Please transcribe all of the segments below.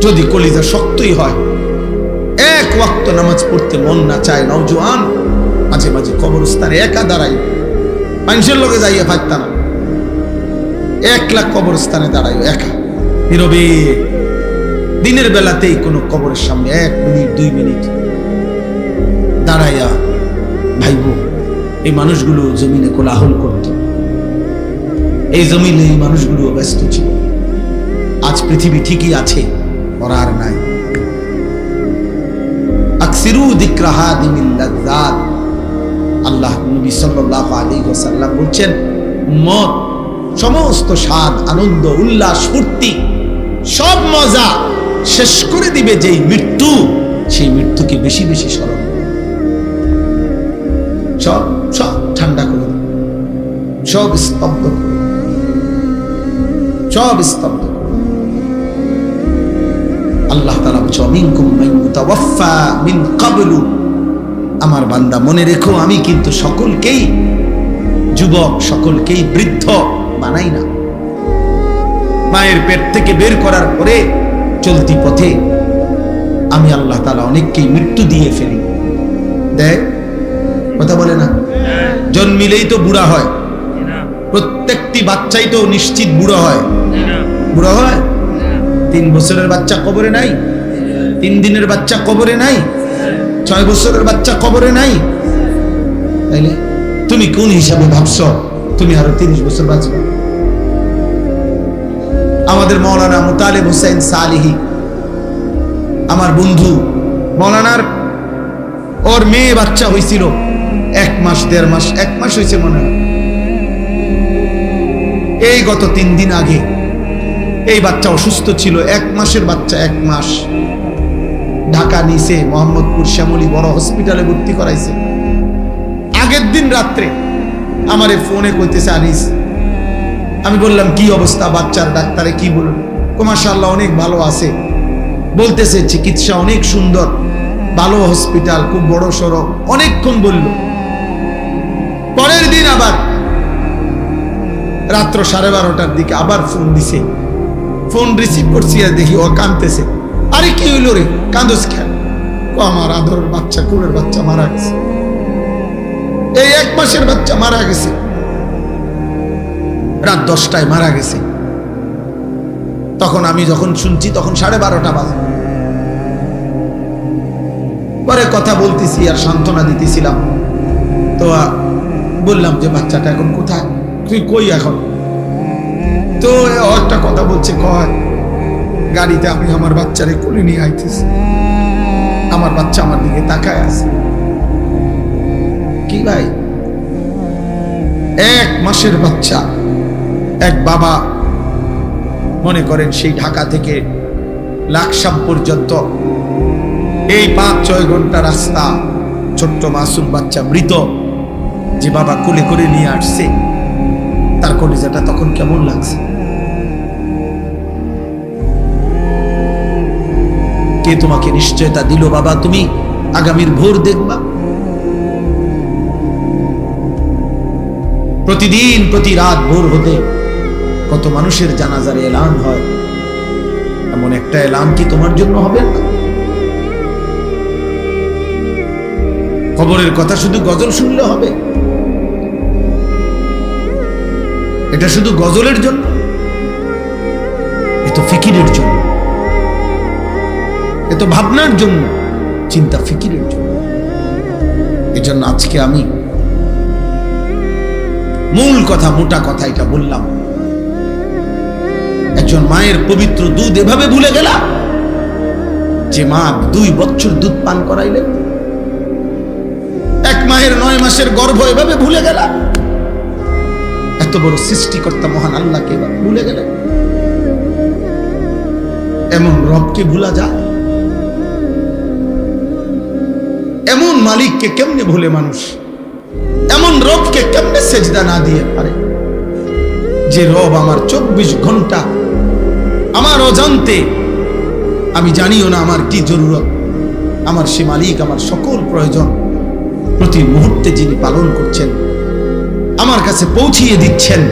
যদি কলিজা শক্তই হয়, এক ওয়াক্ত নামাজ পড়তে মন না চায়, নওজোয়ান মাঝে মাঝে কবরস্থানে একা দাঁড়াই, মানুষের লোকে যাইয়া পারতাম না, একলা কবরস্থানে দাঁড়াই একা নীরবে, দিনের বেলাতেই কোনো কবরের সামনে 1 মিনিট 2 মিনিট দাঁড়াইয়া ভাইবো এই মানুষগুলো জমিনে কোলাহল করত, এই জমিনে এই মানুষগুলো ব্যস্ত ছিল। আজ পৃথিবী ঠিকই আছে, ওরা আর নাই। আকসিরু যিকরা হাদিমিল লাযযাত, আল্লাহ নবী সাল্লাল্লাহু আলাইহি ওয়াসাল্লাম বলছেন, উম্মত সমস্ত স্বাদ, আনন্দ, উল্লাস, ফুর্তি, সব মজা শেষ করে দিবে যেই মৃত্যু, সেই মৃত্যুকে বেশি বেশি স্মরণ করো, সব সব ঠান্ডা করে দাও, সব স্তব্ধ করো, সব স্তব্ধ করো। আল্লাহ তাআলা বলেন, মিনকুম মান ইউতাওয়াফা মিন ক্বাবলু, আমার বান্দা মনে রেখো আমি কিন্তু সকলকেই যুবক, সকলকেই বৃদ্ধ বানাই না। মায়ের পেট থেকে বের করার পরে চলতি পথে আমি আল্লাহ তাআলা অনেককেই মৃত্যু দিয়ে ফেলি। দেখ কথা বলে না, জন্মিলেই তো বুড়া হয়, প্রত্যেকটি বাচ্চাই তো নিশ্চিত বুড়ো হয়, বুড়ো হয়। 3 বছরের বাচ্চা কবরে নাই, 3 দিনের বাচ্চা কবরে নাই, 6 বছরের বাচ্চা কবরে নাই। তাইলে তুমি কোন হিসাবে ভাবছো তুমি আরো 30 বছর বাঁচবে? আমাদের মাওলানা মুতালিব হোসেন সালিহি, আমার বন্ধু, মাওলানার ওর মেয়ে বাচ্চা হয়েছিল 1 মাস 1.5 মাস, 1 মাস হয়েছে মনে হয়। এই গত 3 দিন আগে এই বাচ্চা অসুস্থ ছিল, 1 মাসের বাচ্চা, 1 মাস। ঢাকা নিছে, মোহাম্মদপুর শ্যামলী বড় হসপিটালে ভর্তি করাইছে। আগের দিন রাত্রে আমারে ফোনে কইতেছে, আনিস, আমি বললাম কি অবস্থা বাচ্চার? ডাক্তারে কি বলল? মাশাআল্লাহ অনেক ভালো আছে, বলতেছে চিকিৎসা অনেক সুন্দর, ভালো হসপিটাল, খুব বড় সড়ো, অনেকক্ষণ বলল। পরের দিন আবার রাত্র 12:30টার দিকে আবার ফোন দিছে, ফোন রিসিভ করছি আর দেখি ও কাঁদতেছে। আরে কি হইল রে, কাঁদোস কেন? আমার আদরের বাচ্চা, কুলের বাচ্চা মারা গেছে, এই 1 মাসের বাচ্চা মারা গেছে, রাত 10টায় মারা গেছে। তখন আমি যখন শুনছি তখন 12:30 বাজে। পরে কথা বলতেছি আর সান্ত্বনা দিতেছিলাম, তো বললাম যে বাচ্চাটা এখন কোথায়, তুই কই এখন? তো একটা কথা বলছে, কয় গাড়িতে আমি আমার বাচ্চারে কোলে নিয়ে আইতেছি, আমার বাচ্চা আমার দিকে তাকায় আছে। কি ভাই, 1 মাসের বাচ্চা, এক বাবা মনে করেন সেই ঢাকা থেকে লাকসাম পর্যন্ত এই 5-6 ঘন্টা রাস্তা, ছোট্ট মাসুম বাচ্চা মৃত, যে বাবা কোলে করে নিয়ে আসছে, তার কলিজাটা তখন কেমন লাগছে? কে তোমাকে নিশ্চয়তা দিল বাবা তুমি আগামীর ভোর দেখবা? প্রতিদিন প্রতি রাত ভোর হতে কত মানুষের জানাজার এলান হয়, এমন একটা এলান কি তোমার জন্য হবে না? খবরের কথা শুধু গজল শুনলে হবে? এটা শুধু গজলের জন্য? এ তো ফিকিরের জন্য, এ তো ভাবনার জন্য, চিন্তা ফিকিরের জন্য। এজন্য আজকে আমি মূল কথা, মোটা কথা এটা বললাম, একজন মায়ের পবিত্র দুধ এভাবে ভুলে গেলা, যে মা 2 বছর দুধ পান করাইলেন, এক মায়ের 9 মাসের গর্ভ এভাবে ভুলে গেলা, এত বড় সৃষ্টিকর্তা মহান আল্লাহকে এভাবে ভুলে গেলেন। এমন রবকে ভুলা যায়? এমন মালিককে কেমনে ভুলে মানুষ? এমন রবকে কেমনে সেজদা না দিয়ে পারে? যে রব আমার 24 ঘন্টা আমার অজান্তে, আমি জানিও না আমার কি জরুরত, আমার সে মালিক আমার সকল প্রয়োজন প্রতি মুহূর্তে যিনি পালন করছেন, আমার কাছে পৌঁছিয়ে দিচ্ছেন,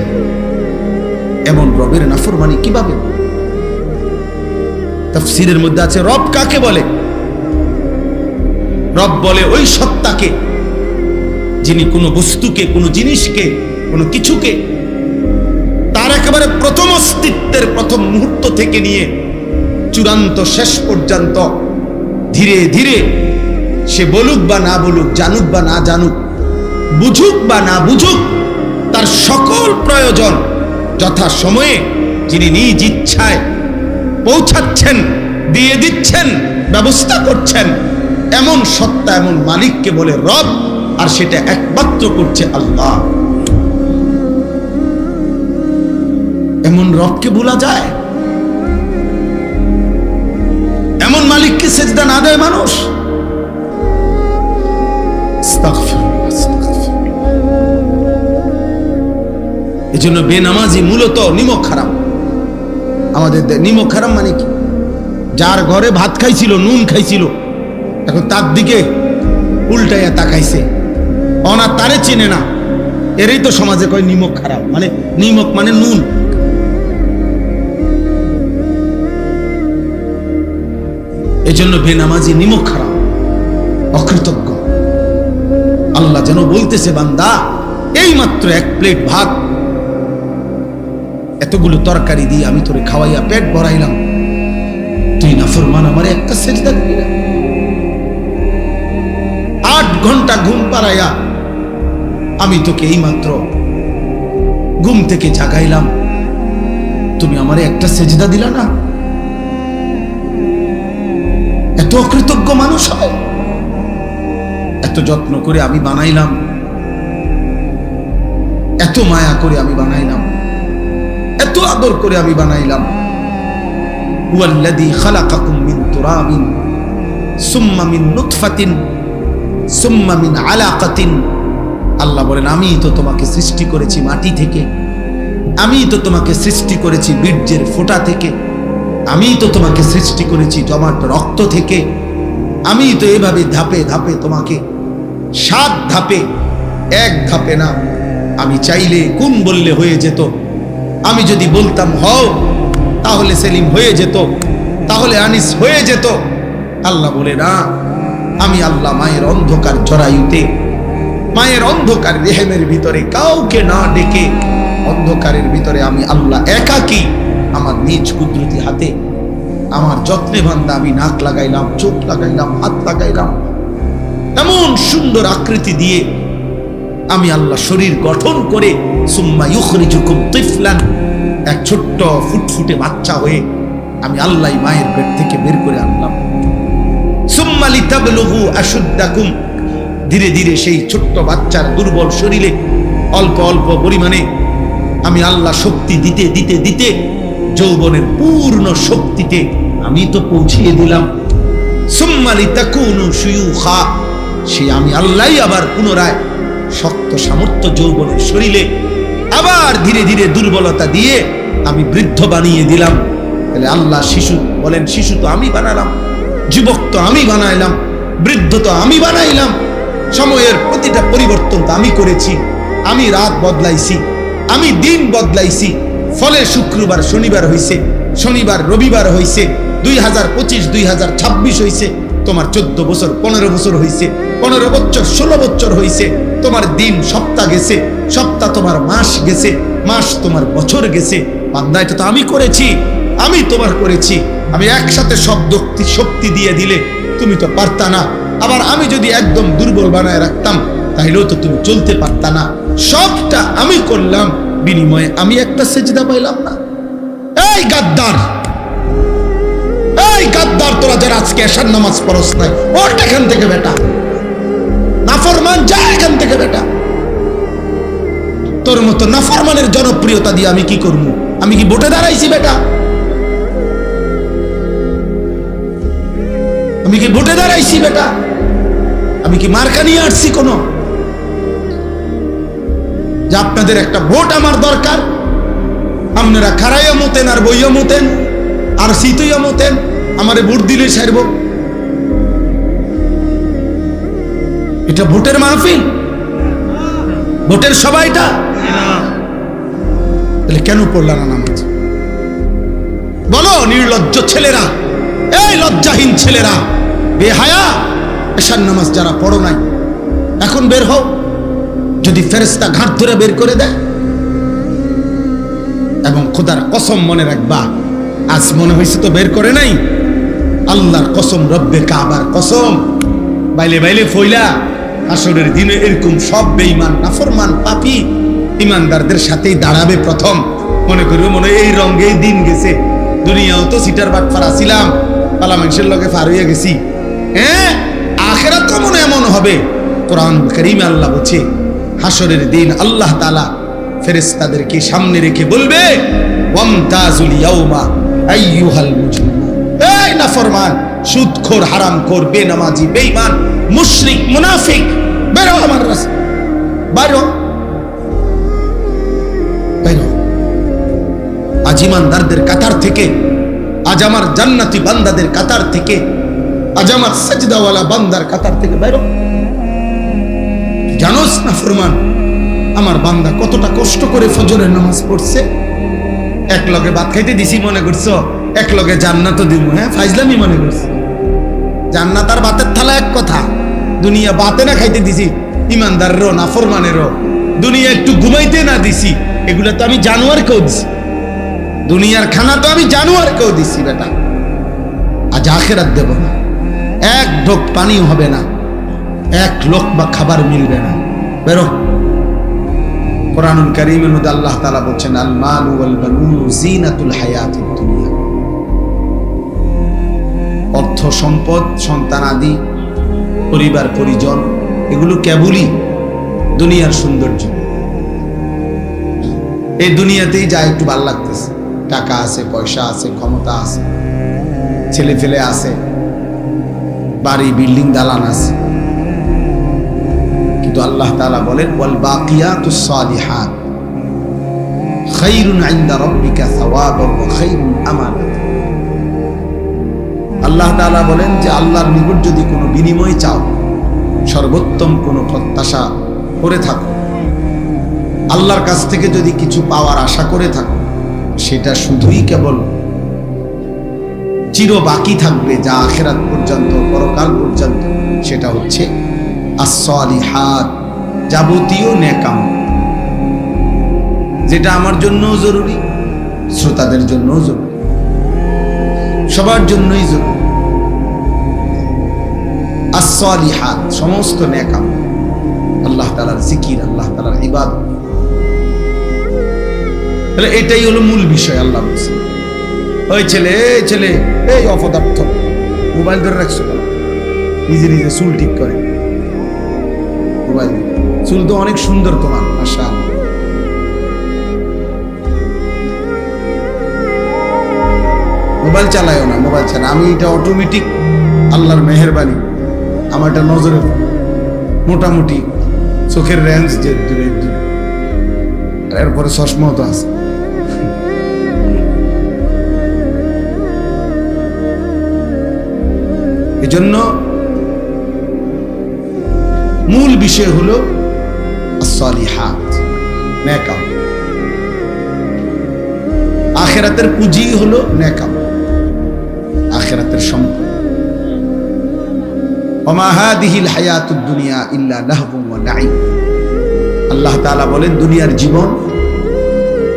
এমন রবের নাফরমানি কিভাবে? তাফসীরের মধ্যে আছে রব কাকে বলে? রব বলে ওই সত্তাকে যিনি কোনো বস্তুকে, কোনো জিনিসকে, কোনো কিছুকে তার একেবারে প্রথম অস্তিত্বের প্রথম মুহূর্ত থেকে নিয়ে চূড়ান্ত শেষ পর্যন্ত ধীরে ধীরে সে বলুক বা না বলুক, জানুক বা না জানুক, বুঝুক বা না বুঝুক, তার সকল প্রয়োজন যথা সময়ে যিনি নিজ ইচ্ছায় পৌঁছাচ্ছেন, দিয়ে দিচ্ছেন, ব্যবস্থা করছেন, এমন সত্তা, এমন মালিককে বলে রব। আর সেটা একমাত্র করছে আল্লাহ। এমন রবকে ভোলা যায়? এমন মালিককে সেজদা না দেয় মানুষ? এজন্য বেনামাজি মূলত নিমক হারাম। আমাদের নিমক হারাম মানে কি? যার ঘরে ভাত খাইছিল, নুন খাইছিল, এখন তার দিকে উল্টাইয়া তাকাইছে, অনা তারে চেনে না, এরই তো সমাজে কয় নিমক খারাপ। মানে নিমক মানে নুন। এজন্য বেনামাজি নিমক খারাপ, অকৃতজ্ঞ। আল্লাহ যেন বলতেছে, বান্দা এই মাত্র এক প্লেট ভাত, এতগুলো তরকারি দিয়ে আমি তোরে খাওয়াইয়া পেট ভরাইলাম, তুই নাফরমান আমারে একটা সেজদা দিবি না? 8 ঘন্টা ঘুম পাড়াইয়া আমি তোকে এই মাত্র ঘুম থেকে জাগাইলাম, তুমি আমারে একটা সেজদা দিলা না? এত অকৃতজ্ঞ মানুষ হয়? এত যত্ন করে আমি বানাইলাম, এত মায়া করে আমি বানাইলাম, এত আদর করে আমি বানাইলাম। হুয়াল্লাযী খালাকাকুম মিন তুরাবিন সুম্মা মিন নুতফাতিন সুম্মা মিন আলাকাতিন। আল্লাহ বলেন, আমি তো তোমাকে সৃষ্টি করেছি মাটি থেকে, আমি তো তোমাকে সৃষ্টি করেছি বীর্যের ফোঁটা থেকে, আমি তো তোমাকে সৃষ্টি করেছি জমাট রক্ত থেকে, আমি তো এভাবে ধাপে ধাপে তোমাকে 7 ধাপে, 1 ধাপে না। আমি চাইলে কুন বললে হয়ে যেত, আমি যদি বলতাম হও তাহলে সেলিম হয়ে যেত, তাহলে আনিস হয়ে যেত। আল্লাহ বলে না, আমি আল্লাহ মায়ের অন্ধকার জরায়ুতে, মায়ের অন্ধকার রেহেমের ভিতরে কাউকে না ডেকে, অন্ধকারের ভিতরে আমি আল্লাহ একাকী আমার নিজ কুদরতি হাতে আমার যত্নে বান্দা আমি নাক লাগাইলাম, চোখ লাগাইলাম, হাত লাগাইলাম, এমন সুন্দর আকৃতি দিয়ে আমি আল্লাহ শরীর গঠন করে সুম্মা ইউখরিজুকুম তিফলান, এক ছোট্ট ফুটফুটে বাচ্চা হয়ে আমি আল্লাহ মায়ের পেট থেকে বের করে আনলাম। সুম্মা লিতাবলুগু আশুদ্দাকুম, ধীরে ধীরে সেই ছোট্ট বাচ্চার দুর্বল শরীরে অল্প অল্প পরিমাণে আমি আল্লাহ শক্তি দিতে দিতে দিতে যৌবনের পূর্ণ শক্তিতে আমি তো পৌঁছিয়ে দিলাম। সুম্মা লিতাকুনু শুয়ুখা, সে আমি আল্লাহই আবার পুনরায় শক্ত সামর্থ্য যৌবনের শরীরে আবার ধীরে ধীরে দুর্বলতা দিয়ে আমি বৃদ্ধ বানিয়ে দিলাম। তাহলে আল্লাহ শিশু বলেন, শিশু তো আমি বানালাম, যুবক তো আমি বানাইলাম, বৃদ্ধ তো আমি বানাইলাম, সময়ের প্রতিটা পরিবর্তন তো আমি করেছি, আমি রাত বদলাইছি, আমি দিন বদলাইছি। ফলে শুক্রবার শনিবার হইছে, শনিবার রবিবার হইছে, 2025 2026 হইছে, তোমার 14 বছর 15 বছর হইছে, 15 বছর 16 বছর হইছে, তোমার দিন সপ্তাহ গেছে, সপ্তাহ তোমার মাস গেছে, মাস তোমার বছর গেছে। বান্দা এটা তো আমি করেছি, আমি তোমার করেছি। আমি একসাথে সব শক্তি দিয়ে দিলে তুমি তো পারতা না, আবার আমি যদি একদম দুর্বল বানায় রাখতাম তাহলেও তো তুমি চলতে পারতা না। সবটা আমি করলাম, বিনিময়ে আমি একটা সেজদা পাইলাম না। এই গাদ্দার, এই গাদ্দার, তোরা যারা আজকে এশার নামাজ পড়স নাই, ওঠ এখান থেকে বেটা, নাফরমান, যা এখান থেকে বেটা। তোর মতো নাফরমানের জনপ্রিয়তা দিয়ে আমি কি করবো? আমি কি ভোটে দাঁড়াইছি বেটা? আমি কি ভোটে দাঁড়াইছি বেটা? আমি কি মার্কা নিয়ে আসছি কোনো? যে আপনাদের একটা ভোট আমার দরকার, আপনারা খারাইয়া মতেন আর বইয়া মতেন আর শীতইয়া মতেন, আমারে ভোট দিলে সারব। এটা ভোটের মাহফিল, ভোটের সবাইটা? তাহলে কেন পড়লা না নামাজ? বলো নির্লজ্জ ছেলেরা, এই লজ্জাহীন ছেলেরা, বেহায়া, এশার নামাজ যারা পড়ো নাই, এখন বের হও। যদি ফেরেশতা ঘাট ধরে বের করে দেয়, এবং খোদার কসম মনে রাখবা, আজ মনে হয়েছে তো বের করে নাই, আল্লাহর কসম, রব্বে কাবার কসম, বাইলে বাইলে ফইলা আসরের দিনে এরকম সব বেঈমান, নাফরমান, পাপী ইমানদারদের সাথেই দাঁড়াবে প্রথম। মনে করবে মনে এই রঙেই দিন গেছে, দুনিয়াও তো সিটার বাটফার ছিলাম, পালা মানুষের লগে ফার হইয়া গেছি। হ্যাঁ, আখিরাত তো মনে এমন হবে। কোরআন কারীমে আল্লাহ বলছে, হাসরের দিন আল্লাহ তাআলা ফেরেশতাদেরকে সামনে রেখে বলবে, ওয়ামতাজুল ইয়াউমা আইয়ুহাল মুজরিমুন, এই নাফরমান, সুদখোর, হারামখোর, বেনামাজি, বেঈমান, মুশরিক, মুনাফিক, বেরো আমার রাস্তা, বাইরো বাইরো। আজ ইমানদারদের কাতার থেকে, আজ আমার জান্নাতি বান্দাদের কাতার থেকে, আজ আমার সাজদাওয়ালা বান্দার কাতার থেকে বাইরো। জানোস না ফরমান, আমার বান্দা কতটা কষ্ট করে ফজরের নামাজ পড়ছে। এক লগে ভাত খাইতে দিছি মনে করছো এক লগে জান্নাতও দিব? হ্যাঁ, ফাইজলামি মনে করছো। জান্নাত আর ভাতের থালা এক কথা। দুনিয়া ভাতে না খাইতে দিছি ইমানদারেরও নাফরমানেরও, দুনিয়া একটু ঘুমাইতে না দিছি, এগুলা তো আমি জানোয়ারকেও দিছি। দুনিয়ার খানা তো আমি জানোয়ারকেও দিছি বেটা। আজ আখিরাত দেব না, এক ঢোক পানিও হবে না, এক লোকমা খাবার মিলবে না, বেরো। কোরআনুল কারীমের মধ্যে আল্লাহ তাআলা বলছেন, আল মালু ওয়াল বানুন জিনাতুল হায়াতিদ দুনিয়া। অর্থ সম্পদ, সন্তানাদি, পরিবার পরিজন, এগুলো কেবলই দুনিয়ার সৌন্দর্য। এই দুনিয়াতেই যা একটু ভালো লাগতেছে, টাকা আছে, পয়সা আছে, ক্ষমতা আছে, ছেলে ফেলে আছে, বাড়ি বিল্ডিং দালান আছে, কিন্তু আল্লাহ তাআলা বলেন, ওয়াল বাকিয়াতুস সালিহাত খায়রুন ইনদা রাব্বিকা সাওয়াবান ওয়া খায়রুন আমালা। আল্লাহ তাআলা বলেন যে আল্লাহর নিকট যদি কোনো বিনিময় চাও, সর্বোত্তম কোনো প্রত্যাশা করে থাকো, আল্লাহর কাছ থেকে যদি কিছু পাওয়ার আশা করে থাকো, সেটা শুধুই কেবল চির বাকি থাকবে, যা আখিরাত পর্যন্ত, পরকাল পর্যন্ত, সেটা হচ্ছে as-salihat, যাবতীয় নেক আমল, যেটা আমার জন্যও জরুরি, শ্রোতাদের জন্যও জরুরি, সবার জন্যই জরুরি। as-salihat, সমস্ত নেক আমল, আল্লাহ তাআলার জিকির, আল্লাহ তাআলার ইবাদত, তাহলে এটাই হলো মূল বিষয়। আল্লাহ বলছেন, ওই ছেলে, এই ছেলে, এই অপদার্থ, মোবাইল ধরে রাখছো কেন? নিজে নিজে চুল ঠিক করে, মোবাইল, চুল তো অনেক সুন্দর তোমার, মাশাআল্লাহ। মোবাইল চালায়ও না, মোবাইল চালা, আমি এটা অটোমেটিক, আল্লাহর মেহেরবানি, আমার এটা নজরে মোটামুটি চোখের রেঞ্জ যে দূরে দূরে, এরপরে চশমাও তো আছে। এজন্য মূল বিষয় হলো as-salihat, নেক আমল। আখিরাতের পুঁজি হলো নেক আমল, আখিরাতের সম্পদ। ওমা হাদিহিল হায়াতুদ দুনিয়া ইল্লা লাহবুন ওয়া লাইব। আল্লাহ তাআলা বলেন, দুনিয়ার জীবন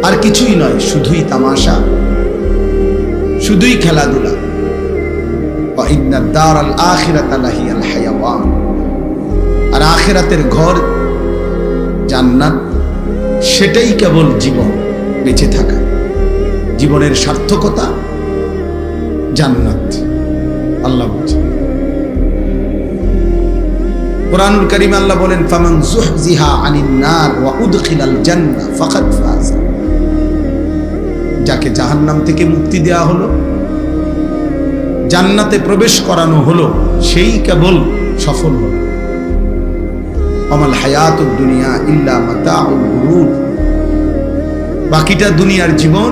আর কিছুই নয়, শুধুই তামাশা, শুধুই খেলাধুলা। ওয়া ইন্নাদ দারাল আখিরাতা লাহিয়াল হায়াওয়ান, আর আখিরাতের ঘর জান্নাত, সেটাই কেবল জীবন, বেঁচে থাকা, জীবনের সার্থকতা জান্নাত। আল্লাহ বলছেন কোরআনুল কারীমে, আল্লাহ বলেন, ফামান যুহজিহা আনিন নার ওয়া উদখিলাল জান্নাহ ফাকাদ ফাজ। যাকে জাহান্নাম থেকে মুক্তি দেওয়া হলো, জান্নাতে প্রবেশ করানো হলো, সেই কেবল সফল হলো। আমাল হায়াতুদ দুনিয়া ইল্লা মাতাউল গুরুর। বাকিটা দুনিয়ার জীবন,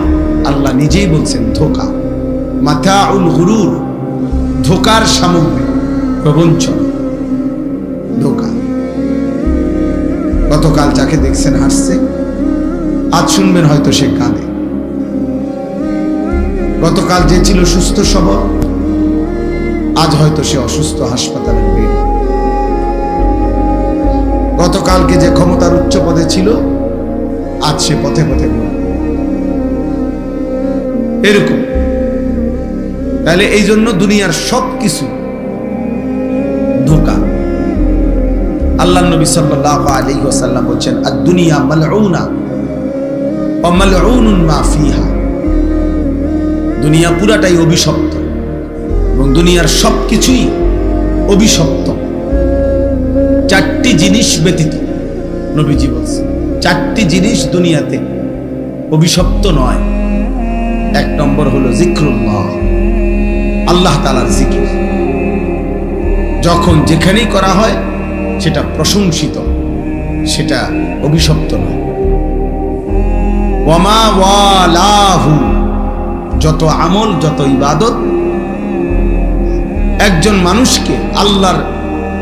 আল্লাহ নিজেই বলছেন, ধোঁকা। মাতাউল গুরুর, ধোঁকার সামগ্রী, প্রবঞ্চনা, ধোঁকা। গতকাল যাকে দেখছেন হাসছে, আজ শুনবেন হয়তো সে কাঁদে। গতকাল যে ছিল সুস্থ সবল, আজ হয়তো সে অসুস্থ, হাসপাতালের বেড। গতকালকে যে ক্ষমতার উচ্চ পদে ছিল, আজ সে পথে পথে ঘুরে। এরকম। তাহলে এই জন্য দুনিয়ার সবকিছু ধোঁকা। আল্লাহ নবী সাল্লাল্লাহু আলাইহি ওয়াসাল্লাম বলেন, আদ-দুনিয়া মালউনা ওয়া মালউনুন মা ফিহা। দুনিয়া পুরাটাই অভিশপ্ত এবং দুনিয়ার সবকিছুই অভিশপ্ত, চারটি জিনিস ব্যতীত। নবীজি বলছেন চারটি জিনিস দুনিয়াতে অভিশপ্ত নয়। এক নম্বর হলো জিক্রুল্লাহ, আল্লাহ তাআলার জিকির। যখন যেখানেই করা হয় সেটা প্রশংসিত, সেটা অভিশপ্ত নয়। ওয়ামা ওয়ালাহু, যত আমল, যত ইবাদত একজন মানুষকে আল্লাহর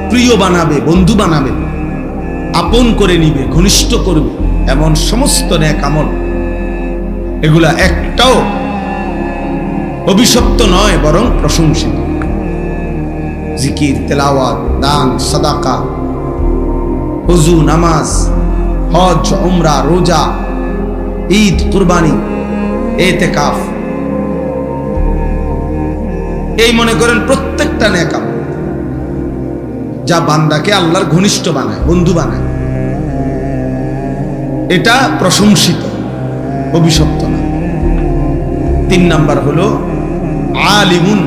প্রিয় বানাবে, বন্ধু বানাবে, আপন করে নিবে, ঘনিষ্ঠ করবে, এমন সমস্ত নেক আমল, এগুলা একটাও অভিশপ্ত নয়, বরং প্রশংসিত। জিকির, তেলাওয়াত, দান, সাদাকা, ওযু, নামাজ, হজ, উমরা, রোজা, ঈদ, কুরবানি, ইতিকাফ, এই মনে করেন প্রত্যেকটা নেক আমল যা বান্দাকে আল্লাহর ঘনিষ্ঠ বানায়, বন্ধু বানায়, এটা প্রশংসিত, অভিশপ্ত না। 3 নাম্বার হলো আলিমুন,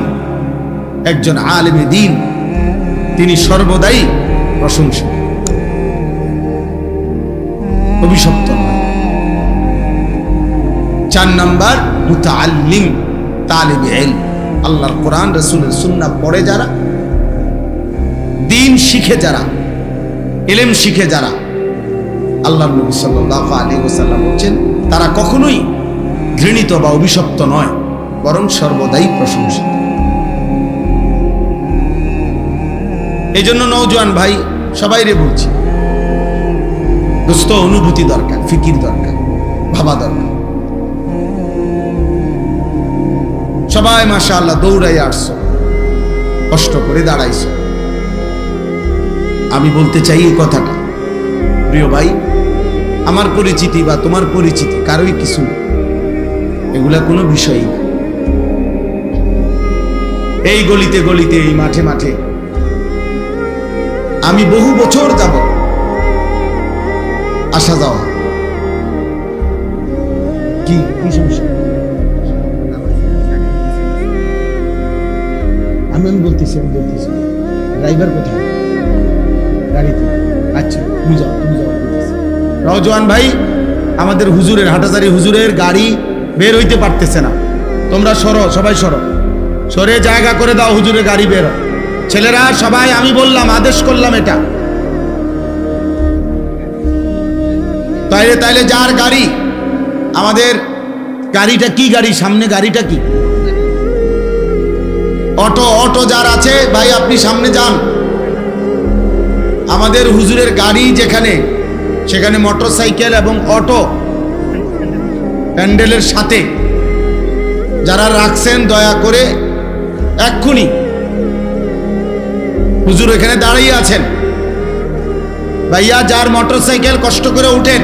একজন আলিমে দ্বীন, তিনি সর্বদাই প্রশংসিত, অভিশপ্ত নয়। 4 নাম্বার মুতাআল্লিম, তালিবে ইলম, আল্লাহর কোরআন, রাসূলের সুন্নাহ পড়ে যারা, দ্বীন শিখে যারা, ইলম শিখে যারা, আল্লাহর নবী সাল্লাল্লাহু আলাইহি ওয়াসাল্লাম বলেন তারা কখনোই ঘৃণিত বা অভিশপ্ত নয়, বরং সর্বদাই প্রশংসিত। এই জন্য নওজোয়ান ভাই সবাইরে বলছি, দোস্ত, অনুভূতি দরকার, ফিকির দরকার, ভাবা দরকার। সবাই মাশাআল্লাহ দৌড়াই আসছো, কষ্ট করে দাঁড়াইছো। আমি বলতে চাই এই কথাটা, প্রিয় ভাই, আমার পরিচিতি বা তোমার পরিচিতি কারোই কিছু না, এগুলা কোনো বিষয়ই না। এই গলিতে গলিতে, এই মাঠে মাঠে আমি বহু বছর যাব আসা যাওয়া। কি কি সমস্যা? আমি বলতেছি ড্রাইভার কোথায়? গাড়িতে। আচ্ছা, তুমি যাও। নওজোয়ান ভাই, আমাদের হুজুরের, হাটাজারি হুজুরের গাড়ি বের হইতে পারতেছে না। তোমরা সরো, সবাই সরো, সরে জায়গা করে দাও, হুজুরের গাড়ি বের হয়। ছেলেরা সবাই, আমি বললাম, আদেশ করলাম এটা। তাইলে যার গাড়ি, আমাদের গাড়িটা কি গাড়ি, সামনে গাড়িটা কি? অটো যার আছে ভাই, আপনি সামনে যান। আমাদের হুজুরের গাড়ি যেখানে, সেখানে মোটরসাইকেল এবং অটো প্যান্ডেলের সাথে যারা রাখছেন, দয়া করে এক্ষুনি, হুজুর এখানে দাঁড়িয়ে আছেন, ভাইয়া যার মোটরসাইকেল কষ্ট করে উঠেন,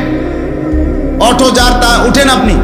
অটো যার তা উঠেন আপনি।